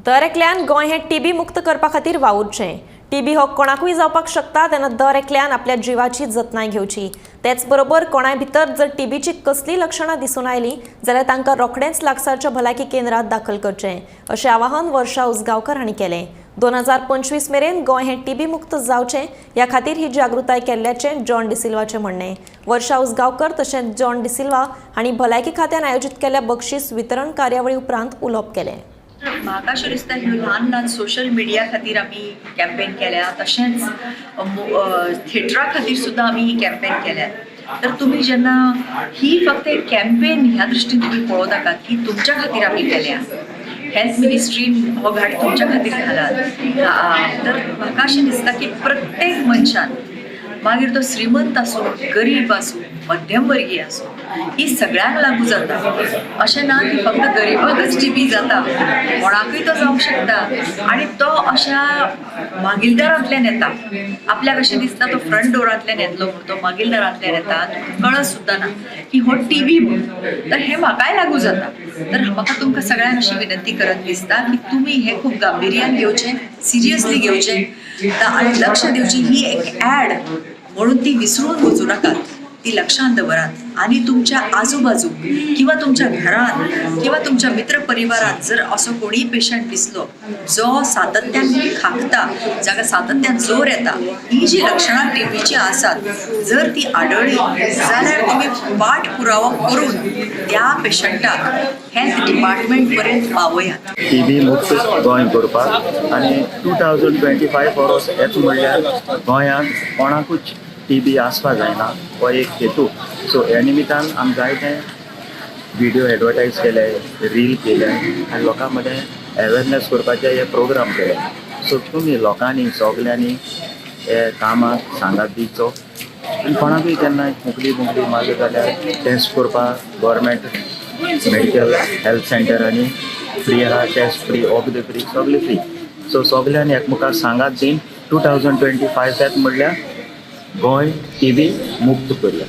दर एकल्यान गोंय हे टीबी मुक्त करपा खातीर वावुरचें। टीबी हो कोणाकूय जावपाक शकता, तेन्ना दर एकल्यान आपल्या जिवाची जतनाय घेवची। तेच बरोबर कोणाय भितर जर टीबीची कसली लक्षणां दिसून आयलीं जाल्यार तांकां रोखडेंच लागसारच्या भलायकी केंद्रांत दाखल करचें, अशें आवाहन वर्षा उसगांवकर हांणी केलें। 2025 मेरेन गोंय हे टीबी मुक्त जावचें ह्या खातीर ही जागृताय केल्ल्याचें जॉन डिसिल्वाचें म्हणणें। वर्षा उसगांवकर तशेंच जॉन डिसिल्वा हांणी भलायकी खात्यान आयोजीत केल्ल्या बक्षीस वितरण कार्यावळी उपरांत उलोवप केलें। म्हाका अशें दिसता ह्यो ल्हान ल्हान सोशल मिडिया खातीर आमी कॅम्पेन केल्या, तशेंच थिएटरा खातीर सुद्दां आमी ही कॅम्पेन केल्या। तर तुमी जेन्ना ही फक्त एक कॅम्पेन ह्या दृश्टीन तुमी पळोवं नाकात की तुमच्या खातीर आमी केल्या, हेल्थ मिनिस्ट्रीन हो घाट तुमच्या खातीर घालात। तर म्हाका अशें दिसता की प्रत्येक मनशान, मागीर तो श्रीमंत आसूं, गरीब आसूं, मध्यमवर्गीय आसूं, ही सगळ्यांक लागू जाता। अशें ना की फक्त गरीबाकच टीबी जाता, कोणाकूय तो जावंक शकता। आनी तो अशा मागीलदारांतल्यान येता। आपल्याक अशें दिसता तो फ्रंट डोरांतल्यान येतलो म्हूण, तो मागीलदारांतल्यान येता, कळत सुद्दां ना की हो टीबी म्हणून। तर हे म्हाकाय लागू जाता। तर म्हाका तुमकां सगळ्यांक अशी विनंती करत दिसता की तुमी हे खूब गांभिर्यान घेवचें, सिरियसली घेवचें आनी लक्ष दिवची। ही एक ऍड म्हणून ती विसरून वचूं नाकात, ती लक्षांत दवरात। आनी तुमच्या आजूबाजू किंवा तुमच्या घरांत किंवा तुमच्या मित्र परिवारात जर असो कोणीय पेशंट दिसलो जो सातत्यान खाकता, जाका सातत्यान जोर येता, ही जी लक्षणां टीबीची आसात, जर ती आढळली जाल्यार तुमी पाठपुरावो करून त्या पेशंटाक हेल्थ डिपार्टमेंट पर्यंत पावयात। टीबी मुक्त गोंय करपाक आनी 2025 वर्स हेच म्हणल्यार गोंयांत कोणाकूच टीबी आसपा जायना हो एक हेतू। सो ह्या निमित्तान आमी जायते व्हिडिओ एडवर्टायज केले, रील केले आनी लोकां मदें अवेरनेस करपाचे हे प्रोग्राम केले। सो तुमी लोकांनी सगल्यांनी हे कामाक सांगात दिवचो। कोणाकूय केन्ना मुकली मागली जाल्यार टेस्ट करपाक गव्हर्मेंट मेडिकल हेल्थ सेंटरांनी फ्री आहा, टेस्ट फ्री, वखदी फ्री, सगळी फ्री। सो सगल्यांनी एकमेकाक सांगात दीन 2025 म्हणल्यार गोंय टीबी मुक्त करया।